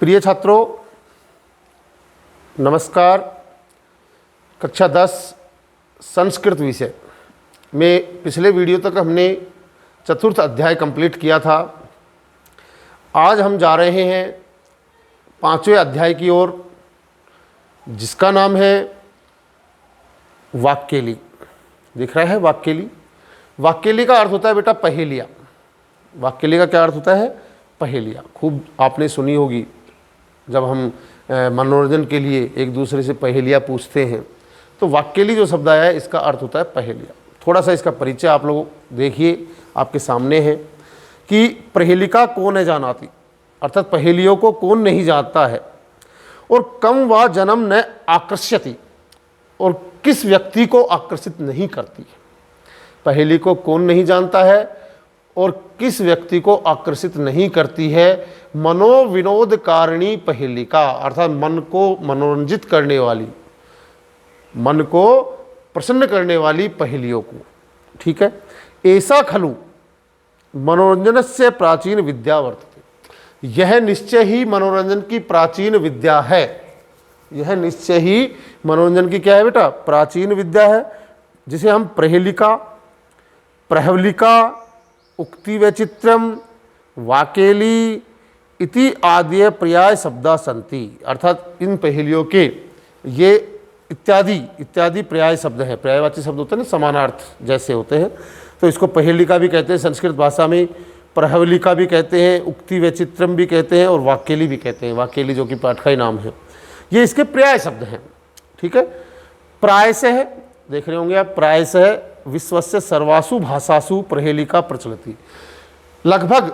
प्रिय छात्रों, नमस्कार। कक्षा 10 संस्कृत विषय में पिछले वीडियो तक हमने चतुर्थ अध्याय कंप्लीट किया था। आज हम जा रहे हैं 5वें अध्याय की ओर, जिसका नाम है वाक्यली। दिख रहा है वाक्यली? वाक्यली का अर्थ होता है बेटा पहेलियाँ। वाक्यली का क्या अर्थ होता है? पहेलियाँ। खूब आपने सुनी होगी जब हम मनोरंजन के लिए एक दूसरे से पहेलियाँ पूछते हैं, तो वाक्यली जो शब्द आया है इसका अर्थ होता है पहेलियाँ। थोड़ा सा इसका परिचय आप लोग देखिए, आपके सामने है कि पहेलिका कौन है जानाती, अर्थात पहेलियों को कौन नहीं जानता है, और कम व जन्म न आकर्ष्यति, और किस व्यक्ति को आकर्षित नहीं करती है। पहेली को कौन नहीं जानता है और किस व्यक्ति को आकर्षित नहीं करती है? मनोविनोद कारिणी पहेलिका, अर्थात मन को मनोरंजित करने वाली, मन को प्रसन्न करने वाली पहेलियों को। ठीक है। ऐसा खलु मनोरंजन से प्राचीन विद्या वर्तते, यह निश्चय ही मनोरंजन की प्राचीन विद्या है। यह निश्चय ही मनोरंजन की क्या है बेटा? प्राचीन विद्या है, जिसे हम पहेलिका, प्रहवलिका, उक्ति वैचित्रम, वाकेली इति आदि पर्याय शब्दा संति, अर्थात इन पहेलियों के ये इत्यादि पर्याय शब्द हैं। पर्यायवाची शब्द होते हैं ना, समानार्थ जैसे होते हैं, तो इसको पहेलिका भी कहते हैं संस्कृत भाषा में, प्रहवलिका भी कहते हैं, उक्ति वैचित्रम भी कहते हैं, और वाकेली भी कहते हैं। वाकेली जो कि पाठ का ही नाम है, ये इसके पर्याय शब्द हैं। ठीक है। प्रायशः देख रहे होंगे आप, प्रायशः विश्वस्य सर्वासु भाषासु पहेलिका प्रचलति। लगभग,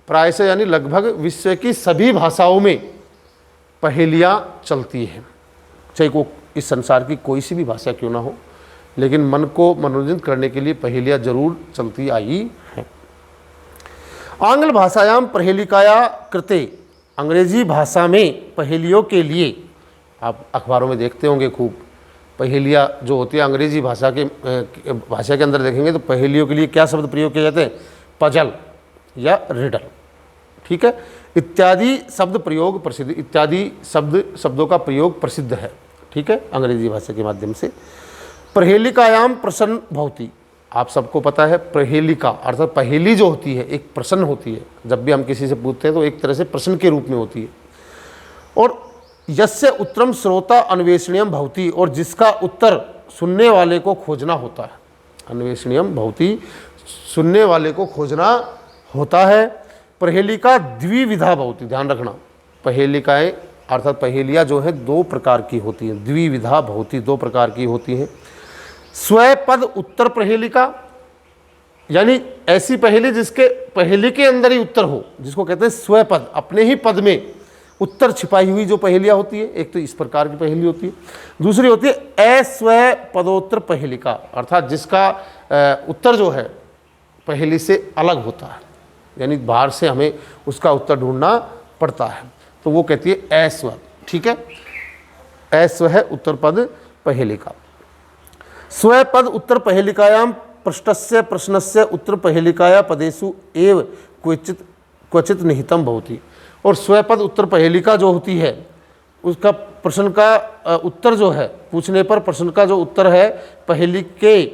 प्रायशः यानी लगभग विश्व की सभी भाषाओं में पहेलियाँ चलती हैं, चाहे वो इस संसार की कोई सी भी भाषा क्यों ना हो, लेकिन मन को मनोरंजित करने के लिए पहेलियाँ जरूर चलती आई हैं। आंग्ल भाषायाम पहेलिकाया कृते, अंग्रेजी भाषा में पहेलियों के लिए, आप अखबारों में देखते होंगे खूब पहेलियाँ जो होती है अंग्रेजी भाषा के अंदर देखेंगे तो पहेलियों के लिए क्या शब्द प्रयोग किए जाते हैं? पजल या रिडल। ठीक है। इत्यादि शब्द प्रयोग प्रसिद्ध, इत्यादि शब्दों का प्रयोग प्रसिद्ध है। ठीक है, अंग्रेजी भाषा के माध्यम से। पहेलिकायाम प्रसन्न भवति, आप सबको पता है पहेलिका अर्थात पहेली जो होती है एक प्रश्न होती है। जब भी हम किसी से पूछते हैं तो एक तरह से प्रश्न के रूप में होती है। और यस्य उत्तरम श्रोता अन्वेषणीयम भवति, और जिसका उत्तर सुनने वाले को खोजना होता है। अन्वेषणीयम भवति, सुनने वाले को खोजना होता है। पहेलिका द्विविधा भवति, ध्यान रखना, पहेलिकाएँ अर्थात पहेलियाँ जो है दो प्रकार की होती हैं। द्विविधा भवति, दो प्रकार की होती हैं। स्वपद उत्तर पहेलिका, यानी ऐसी पहेली जिसके पहेली के अंदर ही उत्तर हो, जिसको कहते हैं स्वपद, अपने ही पद में उत्तर छिपाई हुई जो पहेलियाँ होती है। एक तो इस प्रकार की पहेली होती है, दूसरी होती है अस्वपदोत्तर पहेलिका, अर्थात जिसका उत्तर जो है पहेली से अलग होता है, यानी बाहर से हमें उसका उत्तर ढूंढना पड़ता है, तो वो कहती है अस्व। ठीक है। अस्व है उत्तर पद पहेलिका। स्वपद उत्तर पहेलिकायाम पृष्ठस्य प्रश्नस्य उत्तर पहेलिकाया पदेषु एव क्वचित निहितम भवति, और स्वपद उत्तर पहेलिका जो होती है उसका प्रश्न का उत्तर जो है, पूछने पर प्रश्न का जो उत्तर है पहेली के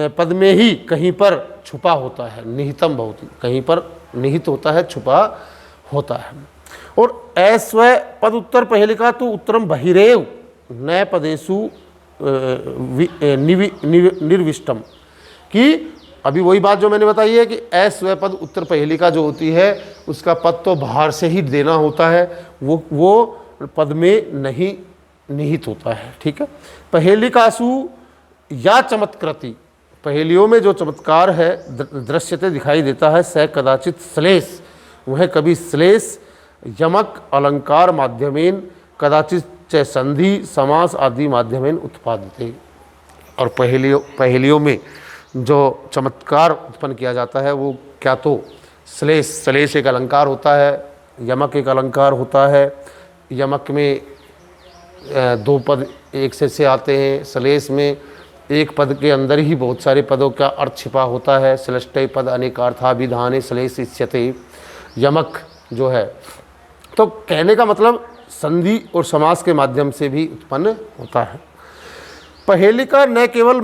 पद में ही कहीं पर छुपा होता है। निहितम भवति, कहीं पर निहित होता है, छुपा होता है। और अस्वपद उत्तर पहेलिका तो उत्तरम बहिरेव न पदेषु निर्विष्टम, कि अभी वही बात जो मैंने बताई है कि अस्वपद उत्तर पहेलिका जो होती है उसका पद तो बाहर से ही देना होता है, वो पद में नहीं निहित होता है। ठीक है। पहेलिकासु या चमत्कृति, पहेलियों में जो चमत्कार है दृश्यते दिखाई देता है, स कदाचित श्लेष, वह कभी श्लेष, यमक, अलंकार माध्यमेन, कदाचित च संधि, समास आदि माध्यमेन उत्पादते। और पहेलियों में जो चमत्कार उत्पन्न किया जाता है वो क्या तो श्लेष एक अलंकार होता है, यमक एक अलंकार होता है। यमक में दो पद एक से आते हैं, श्लेष में एक पद के अंदर ही बहुत सारे पदों का अर्थ छिपा होता है। श्लेष्टे पद अनेकार्थाभिधाने श्लेष इष्यते। यमक जो है तो कहने का मतलब संधि और समास के माध्यम से भी उत्पन्न होता है। पहेलिका न केवल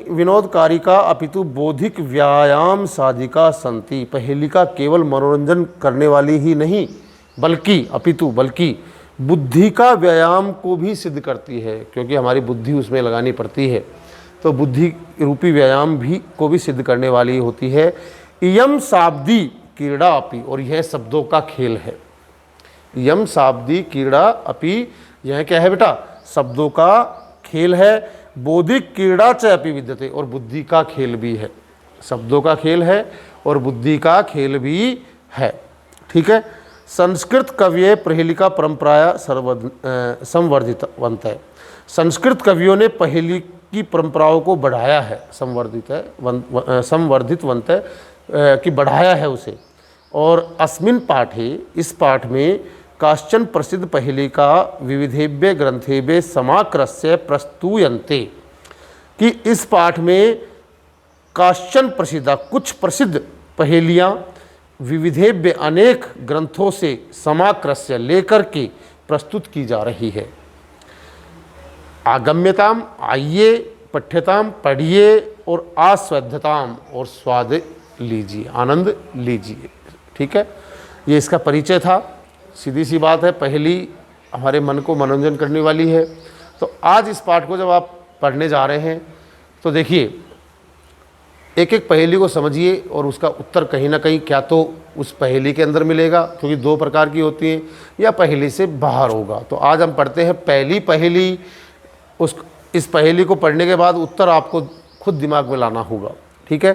विनोदकारी का अपितु बौद्धिक व्यायाम साधिका संति। पहेलिका केवल मनोरंजन करने वाली ही नहीं बल्कि बुद्धि का व्यायाम को भी सिद्ध करती है, क्योंकि हमारी बुद्धि उसमें लगानी पड़ती है, तो बुद्धि रूपी व्यायाम भी को भी सिद्ध करने वाली होती है। इयम शाब्दी क्रीड़ा अपि, और यह शब्दों का खेल है। यम शाब्दी क्रीड़ा अपि, यह क्या है बेटा? शब्दों का खेल है। बौद्धिक क्रीड़ा च अपि विद्यते, और बुद्धि का खेल भी है। शब्दों का खेल है और बुद्धि का खेल भी है। ठीक है। संस्कृत कविये पहेलिका परंपराया संवर्धितवंत है। संस्कृत कवियों ने पहेली की परंपराओं को बढ़ाया है, संवर्धितवंत है कि बढ़ाया है उसे। और अस्मिन् पाठे, इस पाठ में काश्चन प्रसिद्ध पहेलिका विविधेभ्य ग्रंथेभ्य समाक्रस्य प्रस्तूयन्ते, कि इस पाठ में काश्चन प्रसिद्ध, कुछ प्रसिद्ध पहेलियाँ विविधेभ्य अनेक ग्रंथों से समाक्रस्य लेकर के प्रस्तुत की जा रही है। आगम्यताम, आइए, पठ्यताम, पढ़िए, और आस्वाद्यताम, और स्वाद लीजिए, आनंद लीजिए। ठीक है, ये इसका परिचय था। सीधी सी बात है, पहेली हमारे मन को मनोरंजन करने वाली है। तो आज इस पाठ को जब आप पढ़ने जा रहे हैं तो देखिए, एक एक पहेली को समझिए और उसका उत्तर कहीं ना कहीं क्या तो उस पहेली के अंदर मिलेगा, क्योंकि दो प्रकार की होती हैं, या पहेली से बाहर होगा। तो आज हम पढ़ते हैं पहली पहेली। इस पहेली को पढ़ने के बाद उत्तर आपको खुद दिमाग में लाना होगा। ठीक है।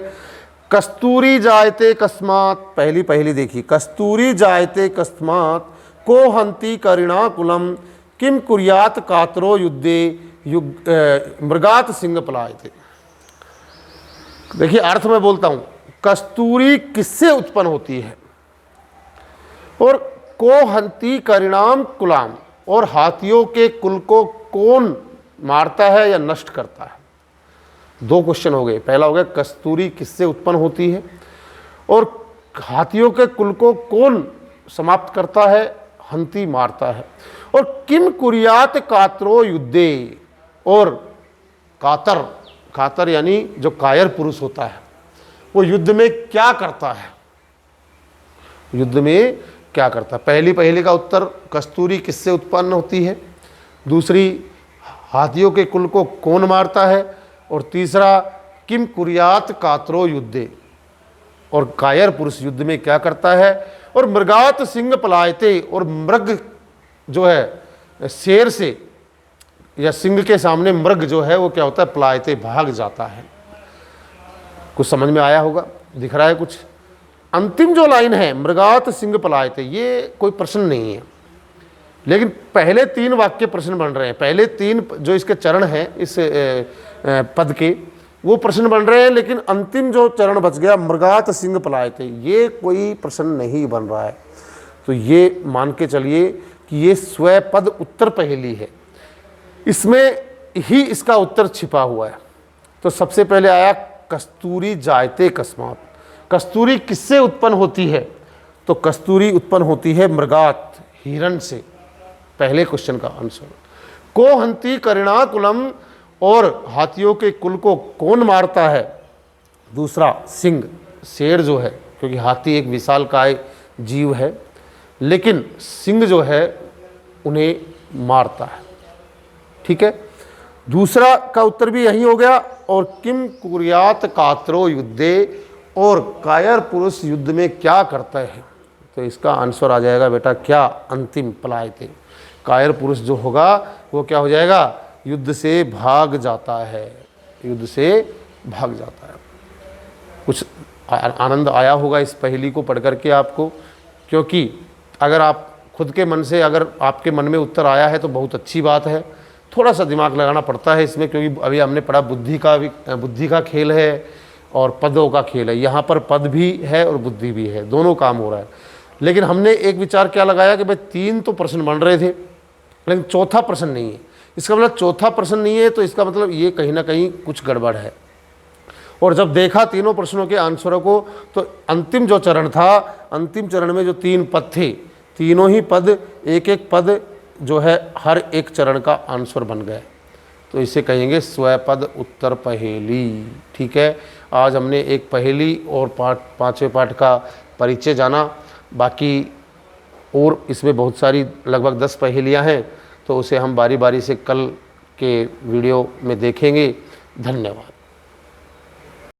कस्तूरी जायते कस्मात्, पहली पहेली देखिए। कस्तूरी जायते कस्मात् को हंति करिणा कुलम किम कुर्यात कातरो युद्धे मृगात सिंह पलायते। देखिए अर्थ में बोलता हूं, कस्तूरी किससे उत्पन्न होती है, और को हंति करिणाम कुलाम, और हाथियों के कुल को कौन मारता है या नष्ट करता है। दो क्वेश्चन हो गए। पहला हो गया कस्तूरी किससे उत्पन्न होती है, और हाथियों के कुल को कौन समाप्त करता है, हंति मारता है। और किम कुर्यात कातरो युद्धे, और कातर यानी जो कायर पुरुष होता है, वो युद्ध में क्या करता है, युद्ध में क्या करता है। पहली पहेली का उत्तर कस्तूरी किससे उत्पन्न होती है, दूसरी हाथियों के कुल को कौन मारता है, और तीसरा किम कुर्यात कातरो युद्धे, और कायर पुरुष युद्ध में क्या करता है। और मृगात सिंह पलायते, और मृग जो है शेर से या सिंह के सामने मृग जो है वो क्या होता है, पलायते, भाग जाता है। कुछ समझ में आया होगा, दिख रहा है कुछ। अंतिम जो लाइन है मृगात सिंह पलायते, ये कोई प्रश्न नहीं है, लेकिन पहले तीन वाक्य प्रश्न बन रहे हैं। पहले तीन जो इसके चरण हैं इस पद के, वो प्रश्न बन रहे हैं, लेकिन अंतिम जो चरण बच गया मृगात सिंह पलायते, ये कोई प्रश्न नहीं बन रहा है। तो ये मान के चलिए कि ये स्वपद उत्तर पहेली है, इसमें ही इसका उत्तर छिपा हुआ है। तो सबसे पहले आया कस्तूरी जायते कस्मात्, कस्तूरी किससे उत्पन्न होती है, तो कस्तूरी उत्पन्न होती है मृगात, हिरण से। पहले क्वेश्चन का आंसर। को हंति करिणा कुलम, और हाथियों के कुल को कौन मारता है, दूसरा सिंह, शेर जो है, क्योंकि हाथी एक विशालकाय जीव है, लेकिन सिंह जो है उन्हें मारता है। ठीक है, दूसरा का उत्तर भी यही हो गया। और किम कुर्यात कातरो युद्धे, और कायर पुरुष युद्ध में क्या करता है, तो इसका आंसर आ जाएगा बेटा क्या, अंतिम पलायते। कायर पुरुष जो होगा वो क्या हो जाएगा, युद्ध से भाग जाता है, युद्ध से भाग जाता है। कुछ आनंद आया होगा इस पहेली को पढ़ करके आपको, क्योंकि अगर आप खुद के मन से, अगर आपके मन में उत्तर आया है तो बहुत अच्छी बात है। थोड़ा सा दिमाग लगाना पड़ता है इसमें, क्योंकि अभी हमने पढ़ा बुद्धि का खेल है और पदों का खेल है। यहाँ पर पद भी है और बुद्धि भी है, दोनों काम हो रहा है। लेकिन हमने एक विचार क्या लगाया कि भाई तीन तो प्रश्न बन रहे थे, लेकिन चौथा प्रश्न नहीं है। इसका मतलब चौथा प्रश्न नहीं है, तो इसका मतलब ये कहीं ना कहीं कुछ गड़बड़ है। और जब देखा तीनों प्रश्नों के आंसरों को, तो अंतिम जो चरण था, अंतिम चरण में जो तीन पद थे, तीनों ही पद, एक एक पद जो है हर एक चरण का आंसर बन गए, तो इसे कहेंगे स्वपद उत्तर पहेली। ठीक है, आज हमने एक पहेली और पाँचवें पाठ का परिचय जाना। बाकी और इसमें बहुत सारी लगभग 10 पहेलियाँ हैं, तो उसे हम बारी बारी से कल के वीडियो में देखेंगे। धन्यवाद।